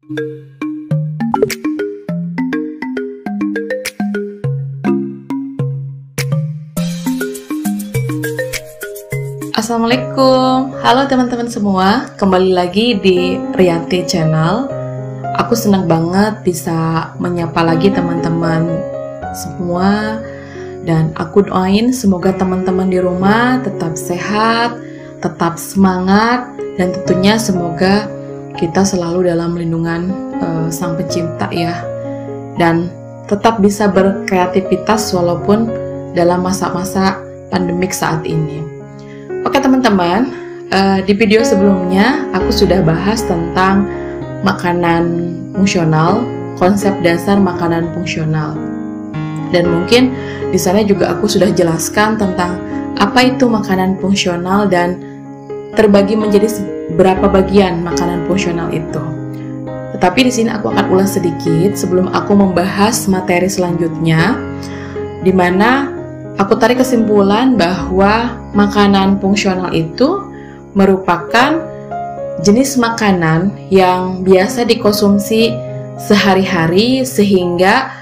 Assalamualaikum, halo teman-teman semua, kembali lagi di Rianti Channel. Aku senang banget bisa menyapa lagi teman-teman semua, dan aku doain semoga teman-teman di rumah tetap sehat, tetap semangat, dan tentunya semoga kita selalu dalam lindungan Sang Pencipta ya, dan tetap bisa berkreativitas walaupun dalam masa-masa pandemik saat ini. Oke teman-teman, di video sebelumnya aku sudah bahas tentang makanan fungsional, konsep dasar makanan fungsional. Dan mungkin di sana juga aku sudah jelaskan tentang apa itu makanan fungsional dan terbagi menjadi berapa bagian makanan fungsional itu. Tetapi di sini aku akan ulas sedikit sebelum aku membahas materi selanjutnya, di mana aku tarik kesimpulan bahwa makanan fungsional itu merupakan jenis makanan yang biasa dikonsumsi sehari-hari sehingga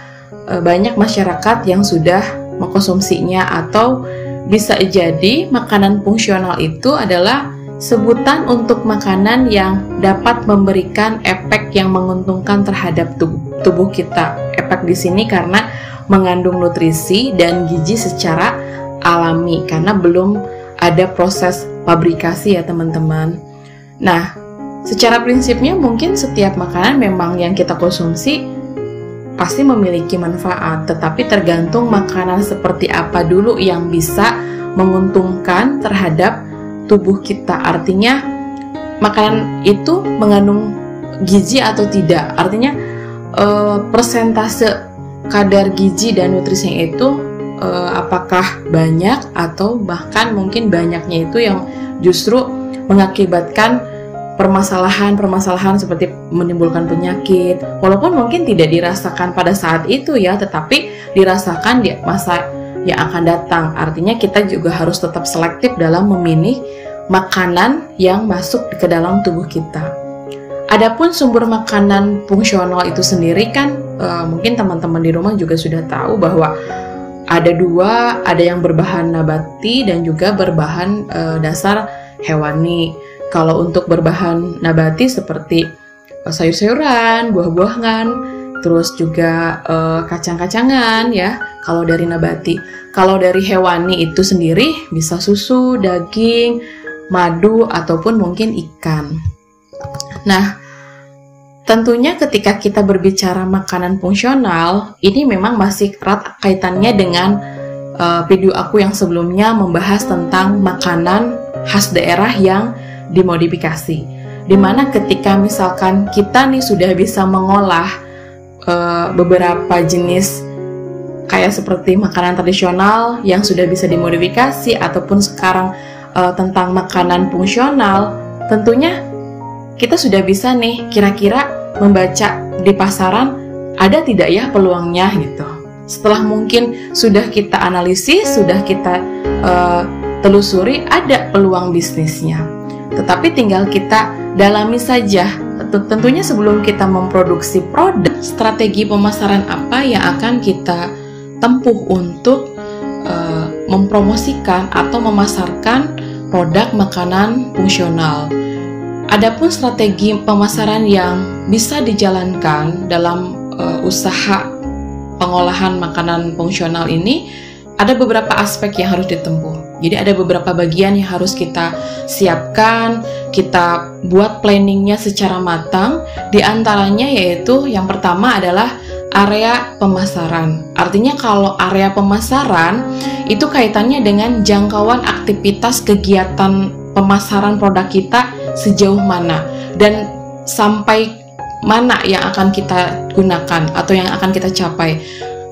banyak masyarakat yang sudah mengkonsumsinya, atau bisa jadi makanan fungsional itu adalah sebutan untuk makanan yang dapat memberikan efek yang menguntungkan terhadap tubuh kita. Efek di sini karena mengandung nutrisi dan gizi secara alami karena belum ada proses pabrikasi ya teman-teman. Nah, secara prinsipnya mungkin setiap makanan memang yang kita konsumsi pasti memiliki manfaat, tetapi tergantung makanan seperti apa dulu yang bisa menguntungkan terhadap tubuh kita. Artinya makanan itu mengandung gizi atau tidak. Artinya persentase kadar gizi dan nutrisinya itu apakah banyak atau bahkan mungkin banyaknya itu yang justru mengakibatkan permasalahan seperti menimbulkan penyakit, walaupun mungkin tidak dirasakan pada saat itu ya, tetapi dirasakan di masa yang akan datang. Artinya kita juga harus tetap selektif dalam memilih makanan yang masuk ke dalam tubuh kita. Adapun sumber makanan fungsional itu sendiri kan mungkin teman-teman di rumah juga sudah tahu bahwa ada dua, ada yang berbahan nabati dan juga berbahan dasar hewani. Kalau untuk berbahan nabati seperti sayur-sayuran, buah-buahan, terus juga kacang-kacangan ya, kalau dari nabati. Kalau dari hewani itu sendiri bisa susu, daging, madu, ataupun mungkin ikan. Nah, tentunya ketika kita berbicara makanan fungsional, ini memang masih erat kaitannya dengan video aku yang sebelumnya membahas tentang makanan khas daerah yang dimodifikasi. Dimana ketika misalkan kita nih sudah bisa mengolah beberapa jenis kayak seperti makanan tradisional yang sudah bisa dimodifikasi, ataupun sekarang tentang makanan fungsional, tentunya kita sudah bisa nih kira-kira membaca di pasaran ada tidak ya peluangnya gitu. Setelah mungkin sudah kita analisis, sudah kita telusuri, ada peluang bisnisnya. Tetapi tinggal kita dalami saja. Tentunya sebelum kita memproduksi produk, strategi pemasaran apa yang akan kita tempuh untuk mempromosikan atau memasarkan produk makanan fungsional. Adapun strategi pemasaran yang bisa dijalankan dalam usaha pengolahan makanan fungsional ini, ada beberapa aspek yang harus ditempuh. Jadi ada beberapa bagian yang harus kita siapkan, kita buat planningnya secara matang. Di antaranya yaitu yang pertama adalah area pemasaran. Artinya kalau area pemasaran itu kaitannya dengan jangkauan aktivitas kegiatan pemasaran produk kita sejauh mana dan sampai mana yang akan kita gunakan atau yang akan kita capai.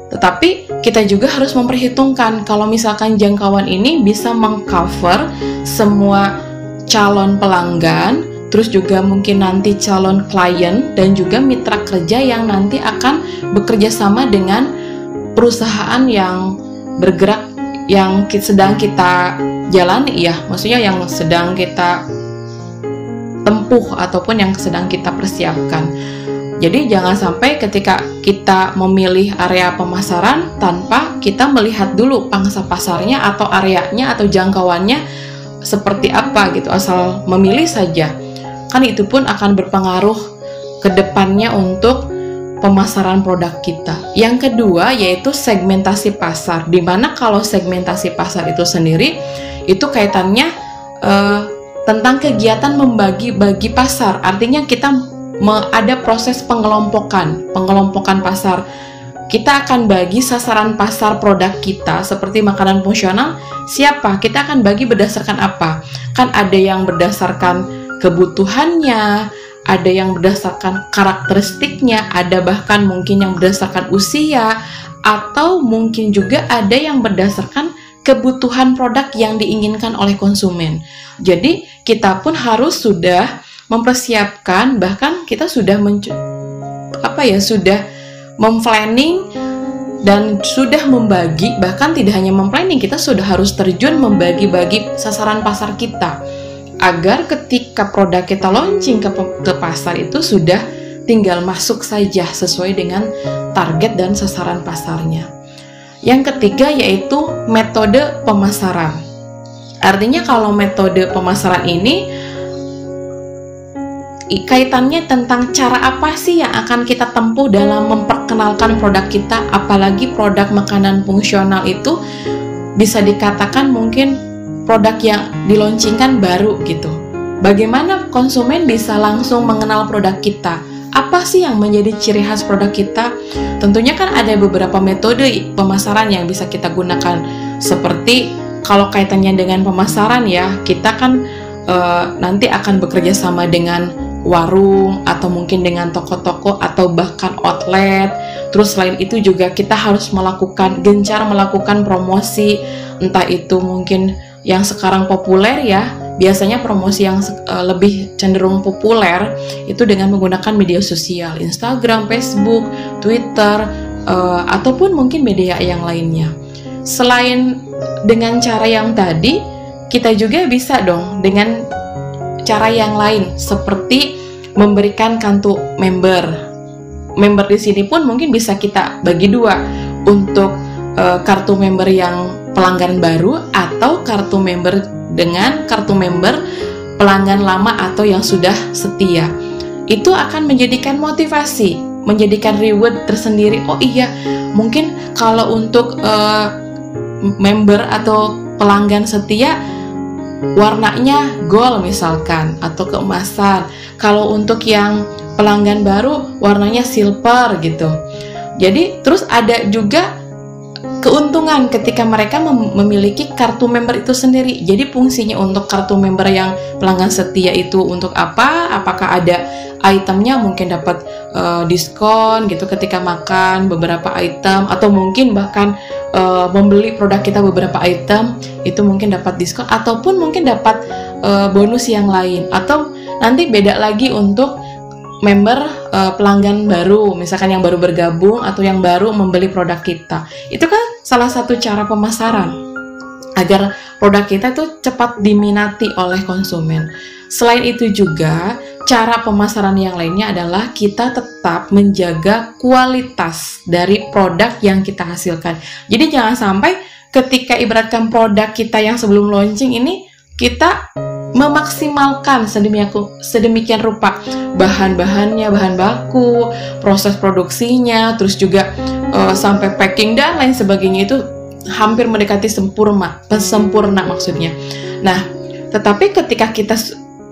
Tetapi kita juga harus memperhitungkan kalau misalkan jangkauan ini bisa mengcover semua calon pelanggan, terus juga mungkin nanti calon klien dan juga mitra kerja yang nanti akan bekerja sama dengan perusahaan yang bergerak yang sedang kita jalani ya, maksudnya yang sedang kita tempuh ataupun yang sedang kita persiapkan. Jadi jangan sampai ketika kita memilih area pemasaran tanpa kita melihat dulu pangsa pasarnya atau areanya atau jangkauannya seperti apa gitu, asal memilih saja. Kan itu pun akan berpengaruh ke depannya untuk pemasaran produk kita. Yang kedua yaitu segmentasi pasar, dimana kalau segmentasi pasar itu sendiri itu kaitannya tentang kegiatan membagi-bagi pasar. Artinya kita ada proses pengelompokan pasar. Kita akan bagi sasaran pasar produk kita seperti makanan fungsional. Siapa? Kita akan bagi berdasarkan apa? Kan ada yang berdasarkan kebutuhannya, ada yang berdasarkan karakteristiknya, ada bahkan mungkin yang berdasarkan usia, atau mungkin juga ada yang berdasarkan kebutuhan produk yang diinginkan oleh konsumen. Jadi kita pun harus sudah mempersiapkan, bahkan kita sudah sudah memplanning dan sudah membagi, bahkan tidak hanya memplanning, kita sudah harus terjun membagi-bagi sasaran pasar kita agar ketika produk kita launching ke pasar itu sudah tinggal masuk saja sesuai dengan target dan sasaran pasarnya. Yang ketiga yaitu metode pemasaran. Artinya kalau metode pemasaran ini kaitannya tentang cara apa sih yang akan kita tempuh dalam memperkenalkan produk kita, apalagi produk makanan fungsional itu bisa dikatakan mungkin produk yang dilaunchingkan baru gitu. Bagaimana konsumen bisa langsung mengenal produk kita? Apa sih yang menjadi ciri khas produk kita? Tentunya kan ada beberapa metode pemasaran yang bisa kita gunakan. Seperti kalau kaitannya dengan pemasaran ya, kita kan nanti akan bekerja sama dengan warung atau mungkin dengan toko-toko atau bahkan outlet. Terus selain itu juga kita harus gencar melakukan promosi, entah itu mungkin yang sekarang populer ya, biasanya promosi yang lebih cenderung populer itu dengan menggunakan media sosial, Instagram, Facebook, Twitter, ataupun mungkin media yang lainnya. Selain dengan cara yang tadi, kita juga bisa dong dengan cara yang lain seperti memberikan kartu member. Member di sini pun mungkin bisa kita bagi dua, untuk kartu member yang pelanggan baru atau kartu member dengan kartu member pelanggan lama atau yang sudah setia. Itu akan menjadikan motivasi, menjadikan reward tersendiri. Oh iya, mungkin kalau untuk member atau pelanggan setia warnanya gold misalkan atau keemasan. Kalau untuk yang pelanggan baru warnanya silver gitu. Jadi terus ada juga keuntungan ketika mereka memiliki kartu member itu sendiri. Jadi fungsinya untuk kartu member yang pelanggan setia itu untuk apa? Apakah ada itemnya, mungkin dapat diskon gitu ketika makan beberapa item, atau mungkin bahkan membeli produk kita beberapa item itu mungkin dapat diskon, ataupun mungkin dapat bonus yang lain. Atau nanti beda lagi untuk member pelanggan baru, misalkan yang baru bergabung atau yang baru membeli produk kita. Itu kan salah satu cara pemasaran agar produk kita itu cepat diminati oleh konsumen. Selain itu juga cara pemasaran yang lainnya adalah kita tetap menjaga kualitas dari produk yang kita hasilkan. Jadi jangan sampai ketika ibaratkan produk kita yang sebelum launching ini kita memaksimalkan sedemikian rupa bahan-bahannya, bahan baku, proses produksinya, terus juga sampai packing dan lain sebagainya itu hampir mendekati sempurna maksudnya. Nah, tetapi ketika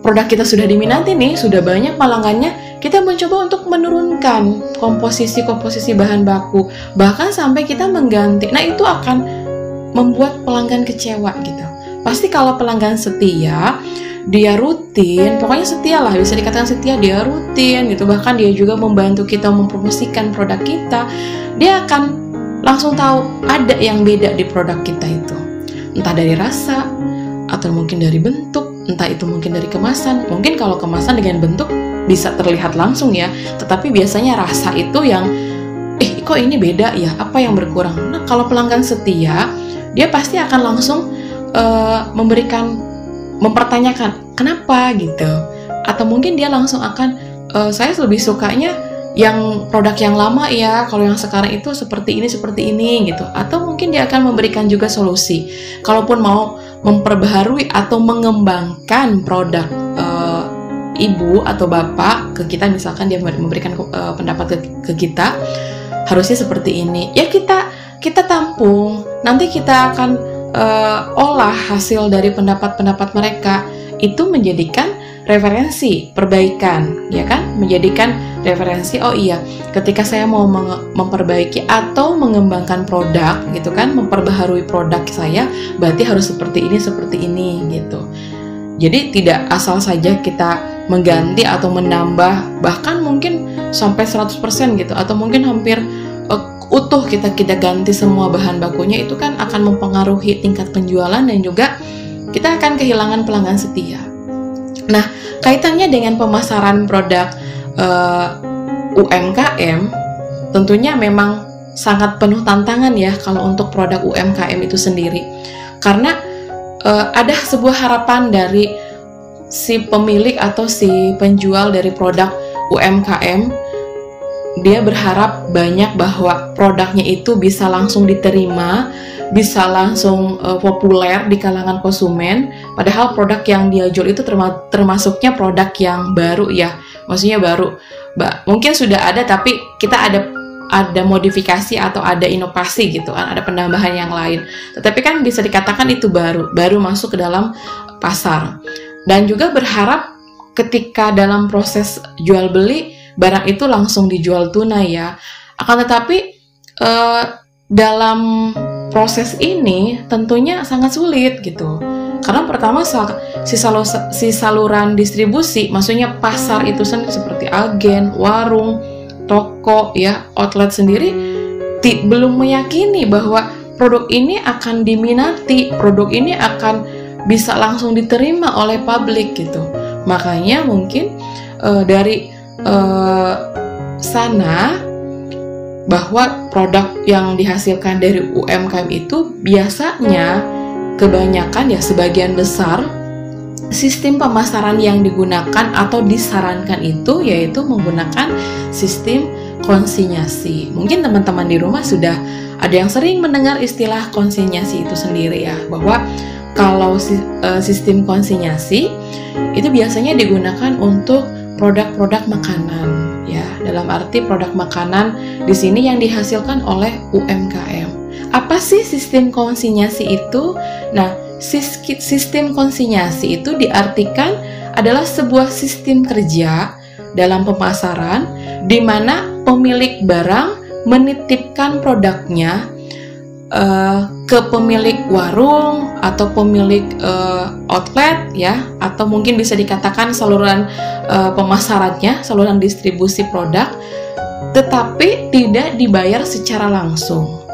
produk kita sudah diminati nih, sudah banyak pelanggannya, kita mencoba untuk menurunkan komposisi bahan baku, bahkan sampai kita mengganti. Nah, itu akan membuat pelanggan kecewa gitu. Pasti kalau pelanggan setia, dia rutin, pokoknya setia lah, bisa dikatakan setia, dia rutin gitu, bahkan dia juga membantu kita mempromosikan produk kita, dia akan langsung tahu ada yang beda di produk kita itu. Entah dari rasa, atau mungkin dari bentuk, entah itu mungkin dari kemasan. Mungkin kalau kemasan dengan bentuk bisa terlihat langsung ya, tetapi biasanya rasa itu yang kok ini beda ya, apa yang berkurang. Nah, kalau pelanggan setia, dia pasti akan langsung mempertanyakan kenapa gitu, atau mungkin dia langsung akan saya lebih sukanya yang produk yang lama ya, kalau yang sekarang itu seperti ini gitu. Atau mungkin dia akan memberikan juga solusi kalaupun mau memperbaharui atau mengembangkan produk ibu atau bapak ke kita, misalkan dia memberikan pendapat ke kita, harusnya seperti ini ya, kita tampung, nanti kita akan olah hasil dari pendapat-pendapat mereka itu menjadikan referensi perbaikan, ya kan? Menjadikan referensi, oh iya, ketika saya mau memperbaiki atau mengembangkan produk gitu kan, memperbaharui produk saya, berarti harus seperti ini gitu. Jadi tidak asal saja kita mengganti atau menambah, bahkan mungkin sampai 100% gitu, atau mungkin hampir utuh kita ganti semua bahan bakunya, itu kan akan mempengaruhi tingkat penjualan dan juga kita akan kehilangan pelanggan setia. Nah, kaitannya dengan pemasaran produk UMKM, tentunya memang sangat penuh tantangan ya kalau untuk produk UMKM itu sendiri. Karena ada sebuah harapan dari si pemilik atau si penjual dari produk UMKM. Dia berharap banyak bahwa produknya itu bisa langsung diterima, bisa langsung populer di kalangan konsumen, padahal produk yang dia jual itu termasuknya produk yang baru ya, maksudnya baru, mungkin sudah ada tapi kita ada modifikasi atau ada inovasi gitu kan, ada penambahan yang lain, tetapi kan bisa dikatakan itu baru masuk ke dalam pasar. Dan juga berharap ketika dalam proses jual beli barang itu langsung dijual tunai ya, akan tetapi dalam proses ini tentunya sangat sulit gitu. Karena pertama si saluran distribusi, maksudnya pasar itu sendiri seperti agen, warung, toko ya, outlet sendiri belum meyakini bahwa produk ini akan diminati, produk ini akan bisa langsung diterima oleh publik gitu. Makanya mungkin dari sana bahwa produk yang dihasilkan dari UMKM itu biasanya kebanyakan ya, sebagian besar sistem pemasaran yang digunakan atau disarankan itu yaitu menggunakan sistem konsinyasi. Mungkin teman-teman di rumah sudah ada yang sering mendengar istilah konsinyasi itu sendiri ya, bahwa kalau sistem konsinyasi itu biasanya digunakan untuk produk-produk makanan ya, dalam arti produk makanan di sini yang dihasilkan oleh UMKM. Apa sih sistem konsinyasi itu? Nah, sistem konsinyasi itu diartikan adalah sebuah sistem kerja dalam pemasaran di mana pemilik barang menitipkan produknya ke pemilik warung atau pemilik outlet ya, atau mungkin bisa dikatakan saluran pemasarannya, saluran distribusi produk, tetapi tidak dibayar secara langsung.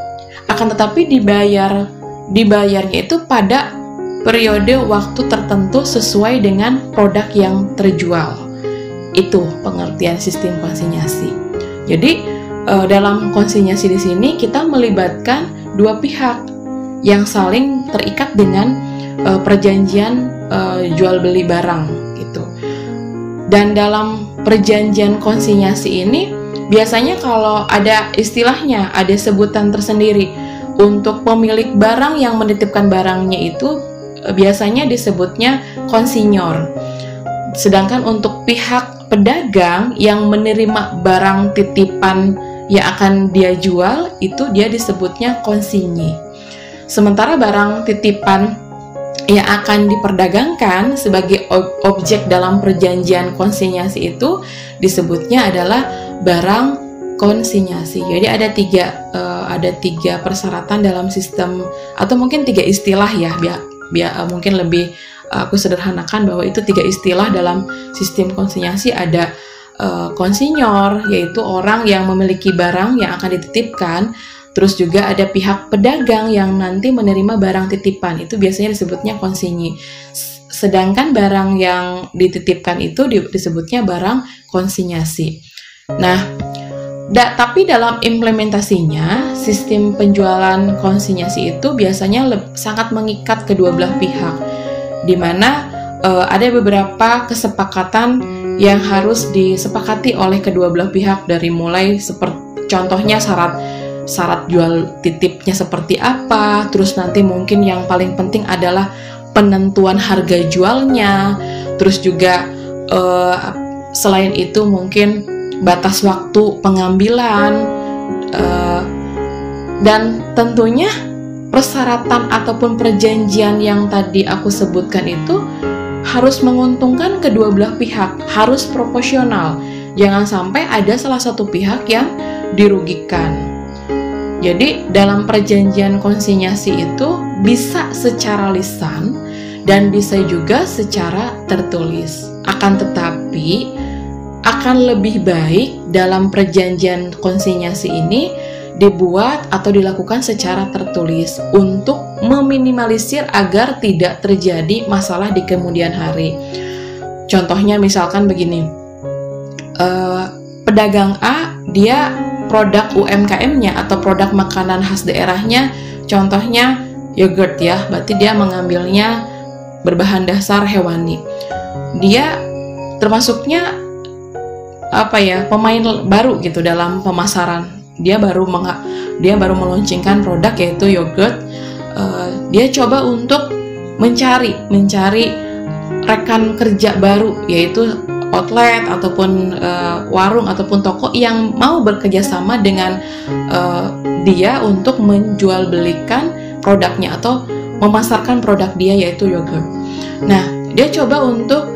Akan tetapi dibayarnya itu pada periode waktu tertentu sesuai dengan produk yang terjual. Itu pengertian sistem konsinyasi. Jadi dalam konsinyasi di sini kita melibatkan dua pihak yang saling terikat dengan perjanjian jual beli barang gitu. Dan dalam perjanjian konsinyasi ini biasanya kalau ada istilahnya, ada sebutan tersendiri. Untuk pemilik barang yang menitipkan barangnya itu biasanya disebutnya konsinyor. Sedangkan untuk pihak pedagang yang menerima barang titipan yang akan dia jual itu dia disebutnya konsinyi. Sementara barang titipan yang akan diperdagangkan sebagai objek dalam perjanjian konsinyasi itu disebutnya adalah barang konsinyasi. Jadi ada tiga persyaratan dalam sistem, atau mungkin tiga istilah ya, biar mungkin lebih aku sederhanakan bahwa itu tiga istilah dalam sistem konsinyasi. Ada konsinyor, yaitu orang yang memiliki barang yang akan dititipkan. Terus juga ada pihak pedagang yang nanti menerima barang titipan, itu biasanya disebutnya konsinyi. Sedangkan barang yang dititipkan itu disebutnya barang konsinyasi. Nah, tapi dalam implementasinya, sistem penjualan konsinyasi itu biasanya sangat mengikat kedua belah pihak, di mana ada beberapa kesepakatan yang harus disepakati oleh kedua belah pihak, dari mulai seperti contohnya syarat jual titipnya seperti apa, terus nanti mungkin yang paling penting adalah penentuan harga jualnya, terus juga selain itu mungkin batas waktu pengambilan, dan tentunya persyaratan ataupun perjanjian yang tadi aku sebutkan itu harus menguntungkan kedua belah pihak, harus proporsional. Jangan sampai ada salah satu pihak yang dirugikan. Jadi dalam perjanjian konsinyasi itu bisa secara lisan dan bisa juga secara tertulis. Akan tetapi akan lebih baik dalam perjanjian konsinyasi ini dibuat atau dilakukan secara tertulis untuk meminimalisir agar tidak terjadi masalah di kemudian hari. Contohnya misalkan begini, pedagang A, dia produk UMKM-nya atau produk makanan khas daerahnya, contohnya yogurt ya, berarti dia mengambilnya berbahan dasar hewani. Dia termasuknya pemain baru gitu dalam pemasaran. Dia baru meluncurkan produk yaitu yogurt. Dia coba untuk mencari rekan kerja baru, yaitu outlet ataupun warung ataupun toko yang mau bekerja sama dengan dia untuk menjual belikan produknya atau memasarkan produk dia yaitu yogurt. Nah, dia coba untuk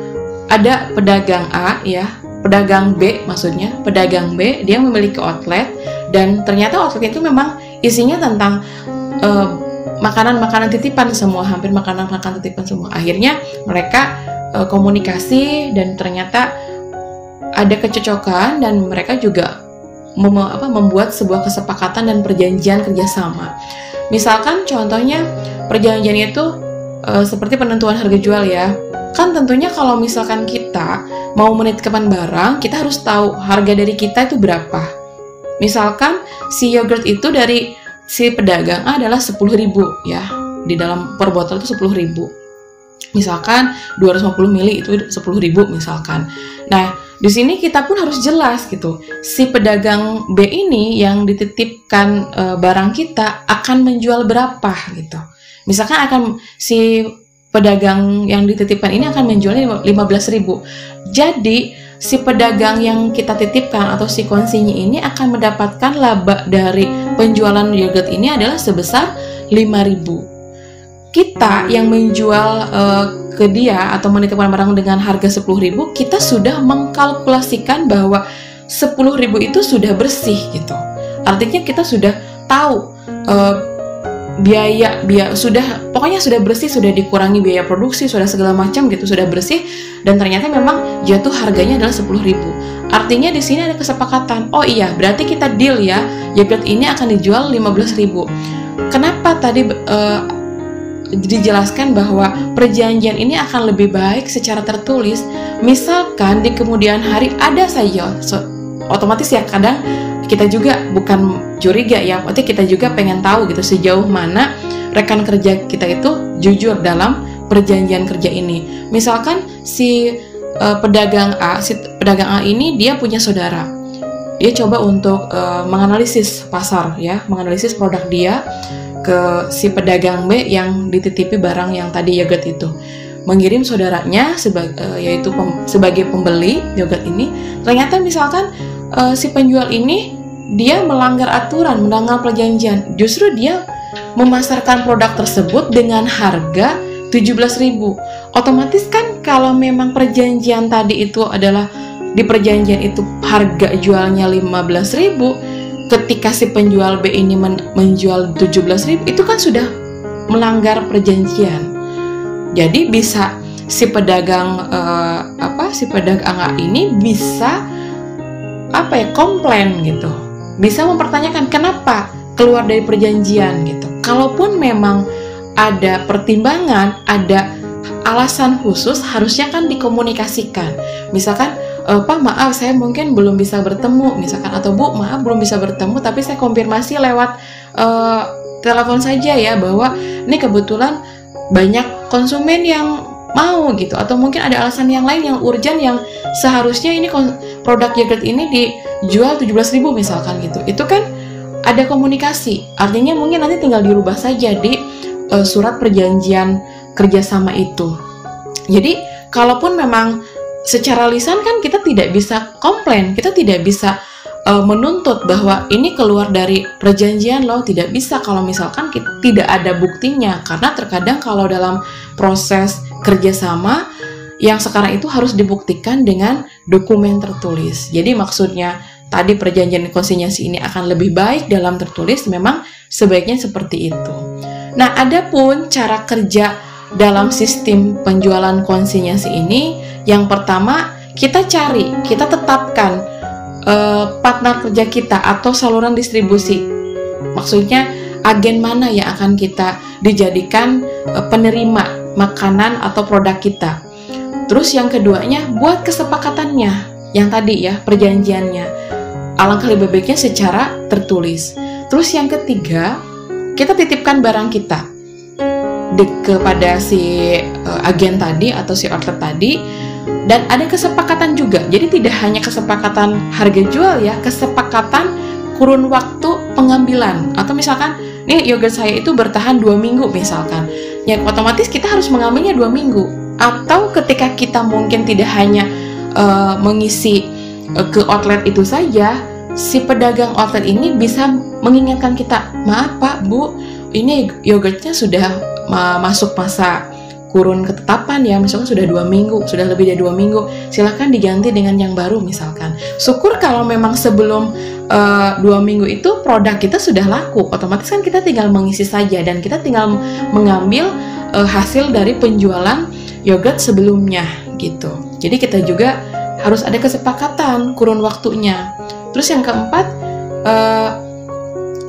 ada pedagang A ya, pedagang B maksudnya, pedagang B dia memiliki outlet dan ternyata outlet itu memang isinya tentang makanan-makanan titipan semua, hampir makanan-makanan titipan semua. Akhirnya mereka komunikasi dan ternyata ada kecocokan dan mereka juga membuat sebuah kesepakatan dan perjanjian kerjasama. Misalkan contohnya perjanjian itu seperti penentuan harga jual ya. Kan tentunya kalau misalkan kita mau menitipkan barang, kita harus tahu harga dari kita itu berapa. Misalkan si yogurt itu dari si pedagang adalah 10.000 ya, di dalam per botol itu 10.000. Misalkan 250 ml itu 10.000 misalkan. Nah, di sini kita pun harus jelas gitu. Si pedagang B ini yang dititipkan barang kita akan menjual berapa gitu. Misalkan si pedagang yang dititipkan ini akan menjualnya 15.000. Jadi si pedagang yang kita titipkan atau si konsinyi ini akan mendapatkan laba dari penjualan yogurt ini adalah sebesar 5.000. Kita yang menjual ke dia atau menitipkan barang dengan harga 10.000, kita sudah mengkalkulasikan bahwa 10.000 itu sudah bersih gitu. Artinya kita sudah tahu biaya pokoknya sudah bersih, sudah dikurangi biaya produksi, sudah segala macam gitu, sudah bersih, dan ternyata memang jatuh harganya adalah 10.000. Artinya di sini ada kesepakatan. Oh iya, berarti kita deal ya, yogurt ini akan dijual 15.000. Kenapa tadi dijelaskan bahwa perjanjian ini akan lebih baik secara tertulis? Misalkan di kemudian hari ada saja, otomatis ya kadang kita juga bukan curiga ya, berarti kita juga pengen tahu gitu sejauh mana rekan kerja kita itu jujur dalam perjanjian kerja ini. Misalkan si pedagang A ini dia punya saudara. Dia coba untuk menganalisis pasar ya, menganalisis produk dia ke si pedagang B yang dititipi barang yang tadi yogurt itu. Mengirim saudaranya yaitu sebagai pembeli yogurt ini. Ternyata misalkan si penjual ini dia melanggar aturan, melanggar perjanjian. Justru dia memasarkan produk tersebut dengan harga 17.000. Otomatis kan kalau memang perjanjian tadi itu adalah di perjanjian itu harga jualnya 15.000, ketika si penjual B ini menjual 17.000, itu kan sudah melanggar perjanjian. Jadi bisa si pedagang A ini bisa komplain gitu, bisa mempertanyakan kenapa keluar dari perjanjian gitu. Kalaupun memang ada pertimbangan, ada alasan khusus, harusnya kan dikomunikasikan. Misalkan, Pak maaf saya mungkin belum bisa bertemu, misalkan, atau Bu maaf belum bisa bertemu, tapi saya konfirmasi lewat telepon saja ya, bahwa ini kebetulan banyak konsumen yang mau gitu, atau mungkin ada alasan yang lain yang urgent yang seharusnya ini produk yogurt ini dijual 17.000 misalkan gitu. Itu kan ada komunikasi, artinya mungkin nanti tinggal dirubah saja di surat perjanjian kerjasama itu. Jadi kalaupun memang secara lisan kan kita tidak bisa komplain, kita tidak bisa menuntut bahwa ini keluar dari perjanjian loh, tidak bisa kalau misalkan tidak ada buktinya, karena terkadang kalau dalam proses kerjasama yang sekarang itu harus dibuktikan dengan dokumen tertulis. Jadi maksudnya tadi perjanjian konsinyasi ini akan lebih baik dalam tertulis, memang sebaiknya seperti itu. Nah, adapun cara kerja dalam sistem penjualan konsinyasi ini, yang pertama kita tetapkan partner kerja kita atau saluran distribusi. Maksudnya agen mana yang akan kita dijadikan penerima makanan atau produk kita. Terus yang keduanya, buat kesepakatannya yang tadi ya, perjanjiannya. Alangkah lebih baiknya secara tertulis. Terus yang ketiga, kita titipkan barang kita kepada si agen tadi atau si outlet tadi. Dan ada kesepakatan juga, jadi tidak hanya kesepakatan harga jual ya, kesepakatan kurun waktu pengambilan. Atau misalkan, nih yogurt saya itu bertahan 2 minggu misalkan, ya otomatis kita harus mengambilnya 2 minggu. Atau ketika kita mungkin tidak hanya mengisi ke outlet itu saja, si pedagang outlet ini bisa mengingatkan kita, maaf Pak, Bu, ini yogurtnya sudah masuk masa kurun ketetapan ya, misalkan sudah 2 minggu, sudah lebih dari 2 minggu, silahkan diganti dengan yang baru misalkan. Syukur kalau memang sebelum 2 minggu itu produk kita sudah laku, otomatis kan kita tinggal mengisi saja dan kita tinggal mengambil hasil dari penjualan yogurt sebelumnya gitu. Jadi kita juga harus ada kesepakatan kurun waktunya. Terus yang keempat,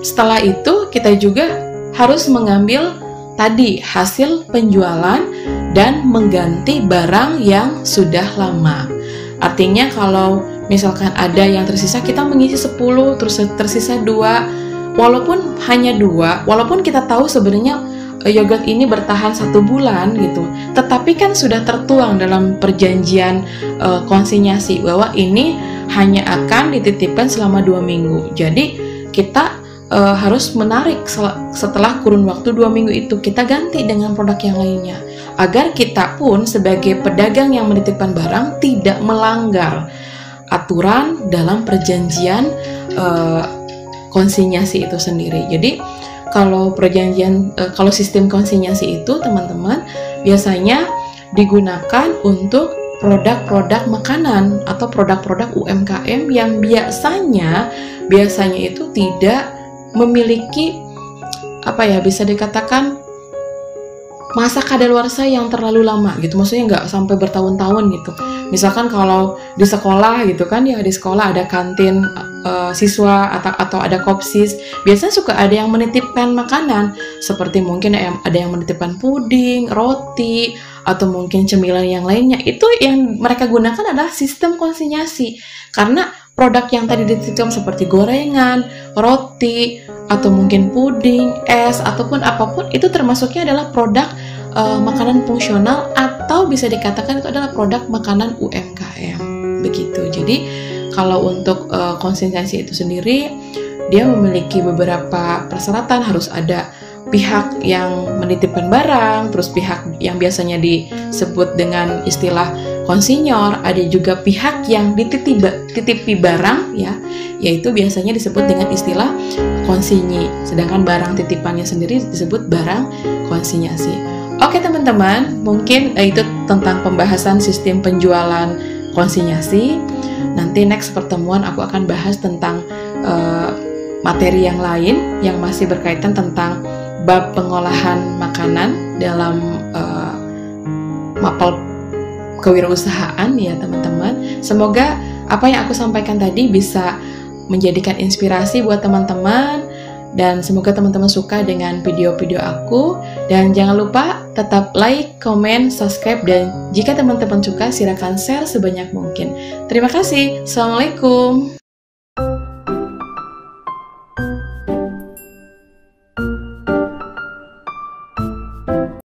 setelah itu kita juga harus mengambil tadi hasil penjualan dan mengganti barang yang sudah lama. Artinya kalau misalkan ada yang tersisa, kita mengisi 10, terus tersisa 2, walaupun hanya 2, walaupun kita tahu sebenarnya yogurt ini bertahan 1 bulan gitu, tetapi kan sudah tertuang dalam perjanjian konsinyasi bahwa ini hanya akan dititipkan selama 2 minggu. Jadi kita harus menarik setelah kurun waktu 2 minggu itu, kita ganti dengan produk yang lainnya, agar kita pun sebagai pedagang yang menitipkan barang tidak melanggar aturan dalam perjanjian konsinyasi itu sendiri. Jadi kalau sistem konsinyasi itu teman-teman biasanya digunakan untuk produk-produk makanan atau produk-produk UMKM yang biasanya itu tidak memiliki bisa dikatakan masa kadaluarsa yang terlalu lama gitu, maksudnya nggak sampai bertahun-tahun gitu. Misalkan kalau di sekolah gitu kan ya, di sekolah ada kantin siswa atau ada kopsis, biasanya suka ada yang menitipkan makanan seperti mungkin ada yang menitipkan puding, roti, atau mungkin cemilan yang lainnya. Itu yang mereka gunakan adalah sistem konsinyasi, karena produk yang tadi dititipkan seperti gorengan, roti, atau mungkin puding, es, ataupun apapun, itu termasuknya adalah produk makanan fungsional, atau bisa dikatakan itu adalah produk makanan UMKM begitu. Jadi kalau untuk konsinyasi itu sendiri, dia memiliki beberapa persyaratan. Harus ada pihak yang menitipkan barang, terus pihak yang biasanya disebut dengan istilah konsinyor, ada juga pihak yang dititipi barang ya, yaitu biasanya disebut dengan istilah konsinyi, sedangkan barang titipannya sendiri disebut barang konsinyasi. Oke teman-teman, mungkin itu tentang pembahasan sistem penjualan konsinyasi. Nanti next pertemuan aku akan bahas tentang materi yang lain yang masih berkaitan tentang bab pengolahan makanan dalam mapel kewirausahaan ya teman-teman. Semoga apa yang aku sampaikan tadi bisa menjadikan inspirasi buat teman-teman, dan semoga teman-teman suka dengan video-video aku. Dan jangan lupa tetap like, komen, subscribe, dan jika teman-teman suka silakan share sebanyak mungkin. Terima kasih. Assalamualaikum.